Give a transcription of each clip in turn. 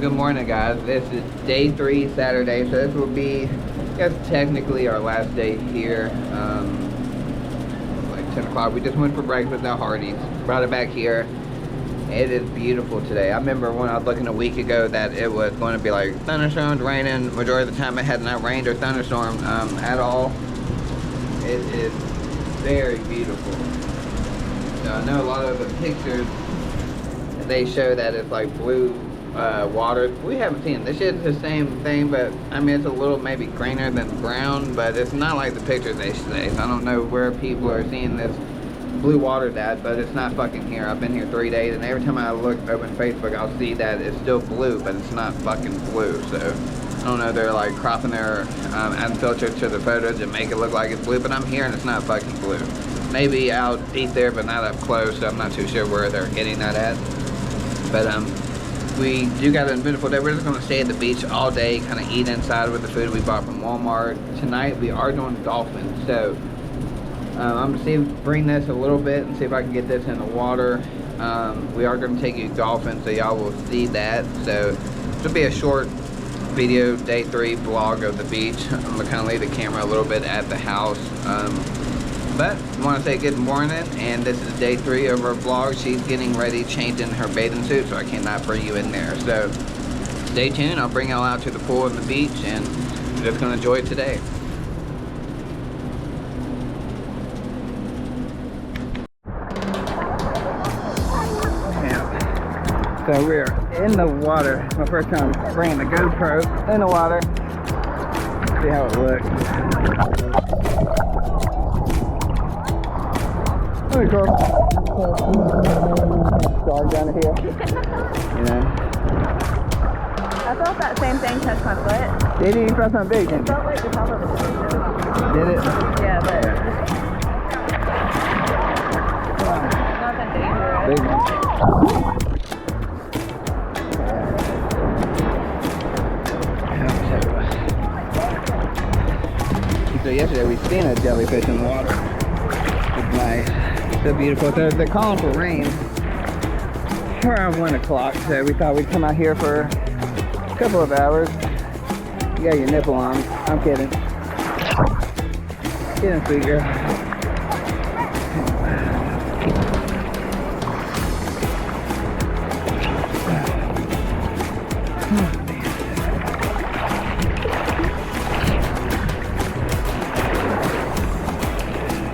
Good morning, guys. This is day 3, Saturday, so this will be, I guess, technically our last day here. Like 10 o'clock. We just went for breakfast at Hardee's, brought it back here. It is beautiful today. I remember when I was looking a week ago that it was going to be like thunderstorms, raining. Majority of the time it had not rained or thunderstormed at all. It is very beautiful. So I know a lot of the pictures, they show that it's like blue water. We haven't seen it. This is the same thing, but I mean it's a little maybe greener than brown, but it's not like the pictures they say. So I don't know where people are seeing this blue water at, but it's not fucking here. I've been here 3 days, and every time I open Facebook, I'll see that it's still blue, but it's not fucking blue. So I don't know, they're like cropping their adding filter to the photos and make it look like it's blue, but I'm here and it's not fucking blue. Maybe out deep there, but not up close, so I'm not too sure where they're getting that at. But we do got a beautiful day. We're just gonna stay at the beach all day, kind of eat inside with the food we bought from Walmart. Tonight we are doing dolphins, so I'm gonna bring this a little bit and see if I can get this in the water. We are gonna take you golfing, so y'all will see that. So this will be a short video, day 3 vlog of the beach. I'm gonna kind of leave the camera a little bit at the house. But I want to say good morning, and this is day 3 of our vlog. She's getting ready, changing her bathing suit, so I cannot bring you in there. So stay tuned. I'll bring y'all out to the pool and the beach, and we're just gonna enjoy it today. So we're in the water. It's my first time bringing the GoPro in the water. See how it looks. Pretty cool. Dog down here. You know. I felt that same thing touch my foot. Did you feel something big? It felt like the top of the foot. Did it? Yeah, but nothing dangerous. Big one. So yesterday we seen a jellyfish in the water. It's nice. So beautiful. So they're calling for rain around 1 o'clock. So we thought we'd come out here for a couple of hours. You got your nipple on. I'm kidding. Kidding, sweet girl.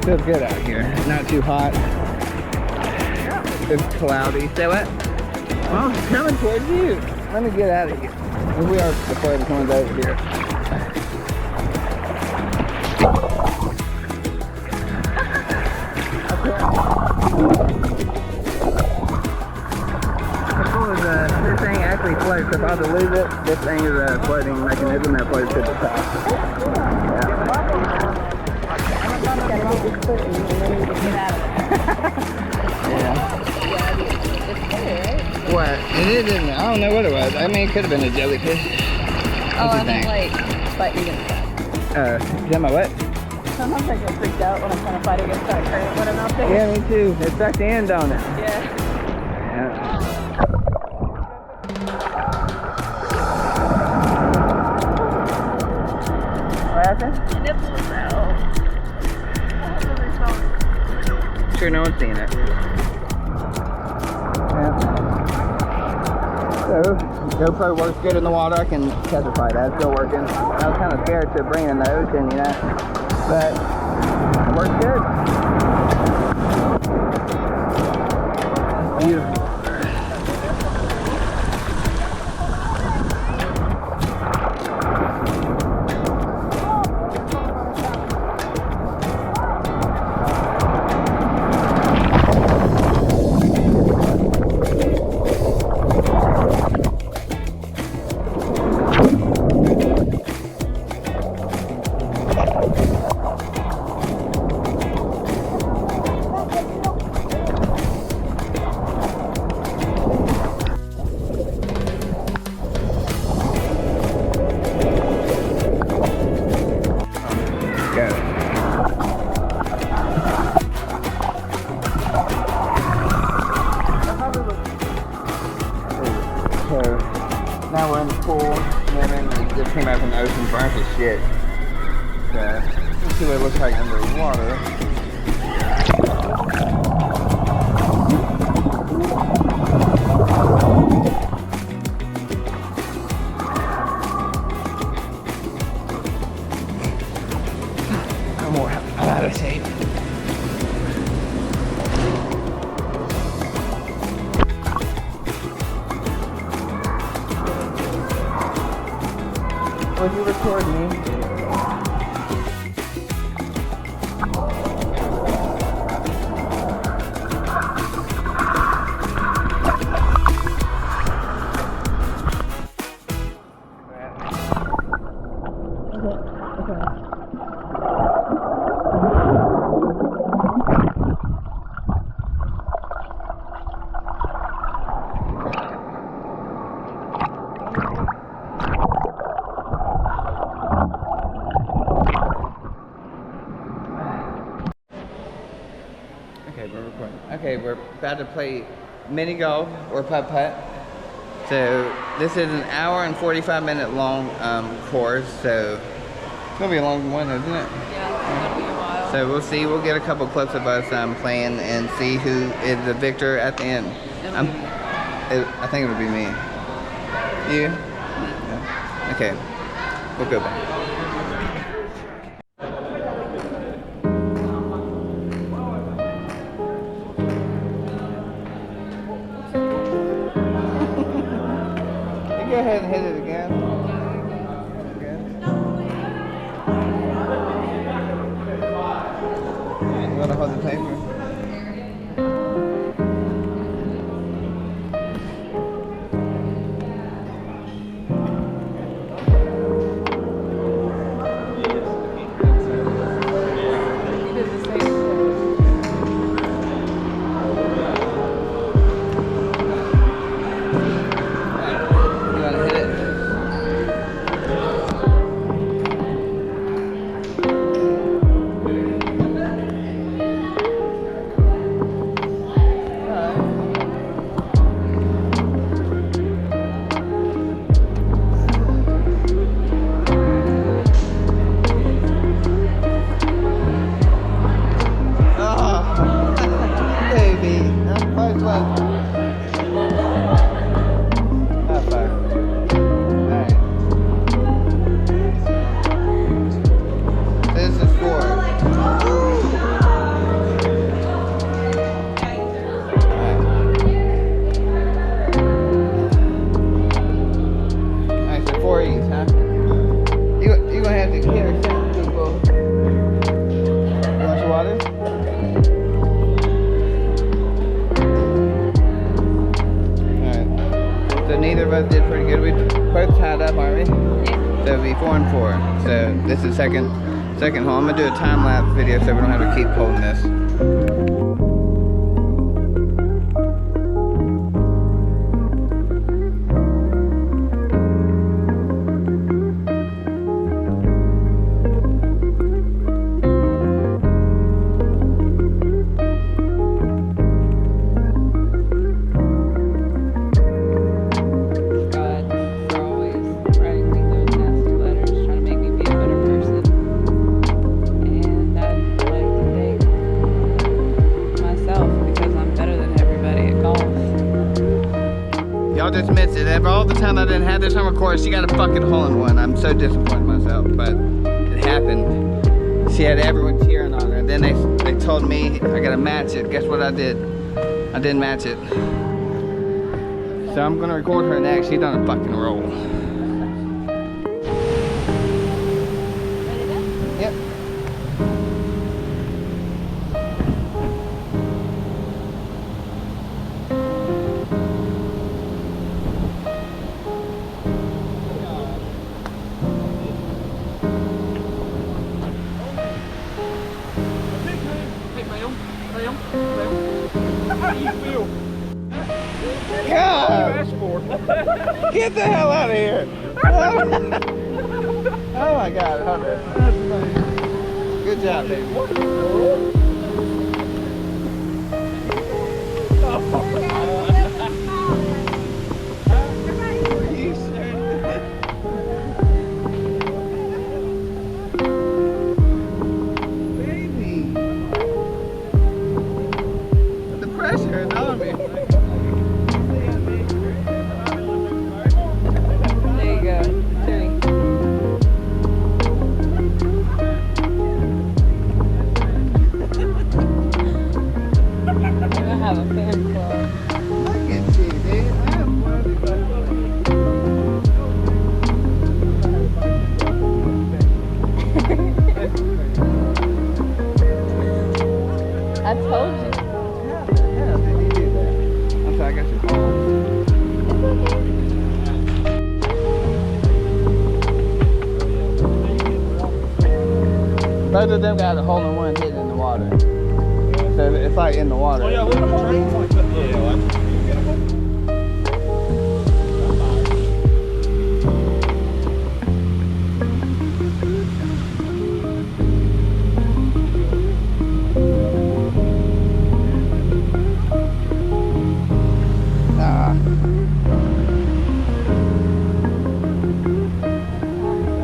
Feels good out here. Not too hot. It's cloudy. Say what? Oh, it's coming towards you. Let me get out of here. We are afraid of someone's over here. This thing actually floats. If I was to lose it, this thing is a floating mechanism that floats to the top. Yeah. Yeah. What? It isn't. I don't know what it was. I mean, it could have been a jellyfish. Oh, I meant like fighting against that. Is that my what? Sometimes I get freaked out when I'm trying to fight against that current when I'm out there. Yeah, me too. It sucks the end on it. Yeah. What happened? Nipples out. Sure, no one's seen it. Yeah. So, GoPro works good in the water. I can testify that it's still working. I was kind of scared to bring it in the ocean, you know, but it works good. Beautiful. came out from the ocean, burnt to shit. So, let's see what it looks like underwater. I'm out of shape. Would you record me? Okay, we're recording. Okay, we're about to play mini golf or putt-putt. So this is an hour and 45-minute long course. So it's gonna be a long one, isn't it? Yeah, it's gonna be a while. So we'll see. We'll get a couple clips of us playing and see who is the victor at the end. I think it'll be me. You? Yeah. Okay. We'll go back. Go ahead and hit it again. You want to hold the paper? Did pretty good. We both tied up, aren't we? Yeah. So it'll be 4 and 4. So this is second hole. I'm gonna do a time lapse video so we don't have to keep holding this. Y'all just missed it. After all the time I didn't have this summer course, she got a fucking hole in one. I'm so disappointed in myself, but it happened. She had everyone cheering on her. And then they told me I gotta match it. Guess what I did? I didn't match it. So I'm gonna record her next. She done a fucking roll. Yep. How do you feel? God! Get the hell out of here! Oh my God! Hold it. Good job, baby. told you. How the hell did he do that? I'm sorry, I got your phone. Both of them got a hole in one hidden in the water. So it's like in the water. Oh yeah, look at the trains like that. Yeah,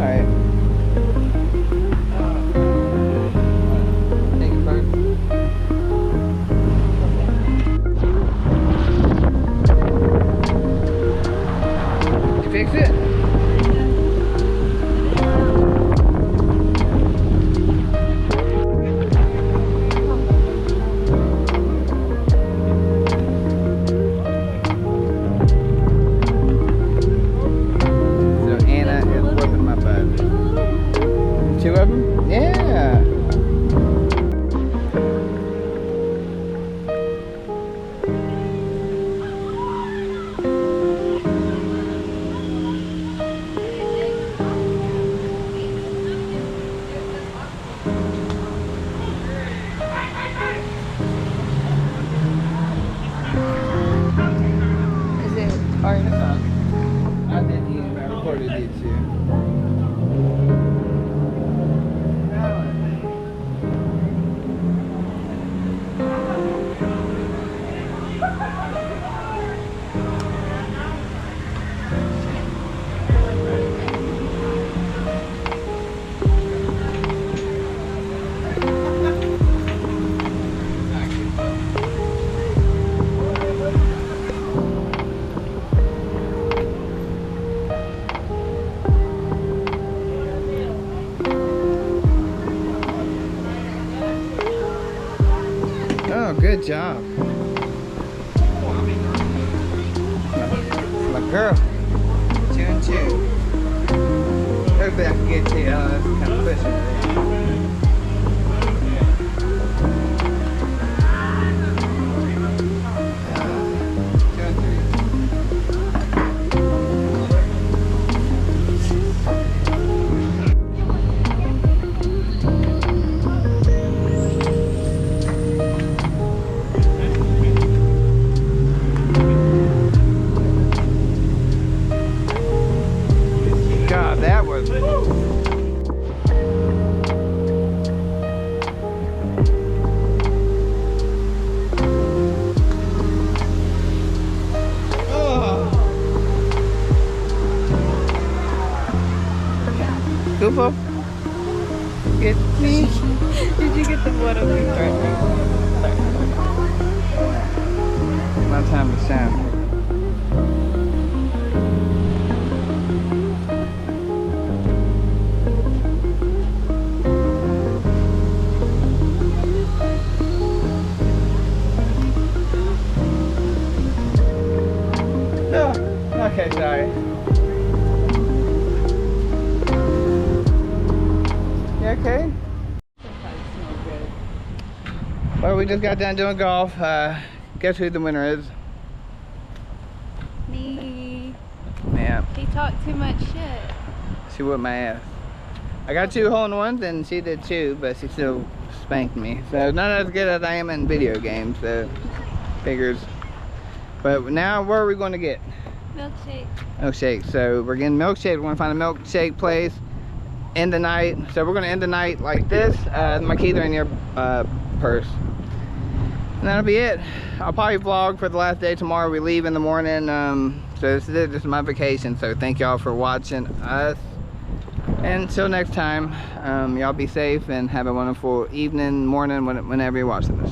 Alright. Take it first. You fix it? So Anna is whipping my butt. Two of them? Yeah. Is it? Alright, that's fine. I did you. I recorded you too. Oh, good job. My girl. 2 and 2. Hopefully I can get to you. That's kind of pushing it. 2 and 3. God, that was. Goopo, get me. Did you get the one of me? My time to shine. Oh, okay, sorry. You okay? Well, we just got done doing golf. Guess who the winner is? Me. Yeah, He talked too much shit. she whipped my ass. I got 2 hole-in-ones and she did 2, but she still spanked me. So not as good as I am in video games, so figures. But now where are we going to get? Milkshake. Milkshake. So we're getting milkshake. We're going to find a milkshake place. End the night. So we're going to end the night like this. My keys are in your purse. And that'll be it. I'll probably vlog for the last day tomorrow. We leave in the morning. So this is it. This is my vacation. So thank y'all for watching us. And until next time, y'all be safe and have a wonderful evening, morning, whenever you're watching this.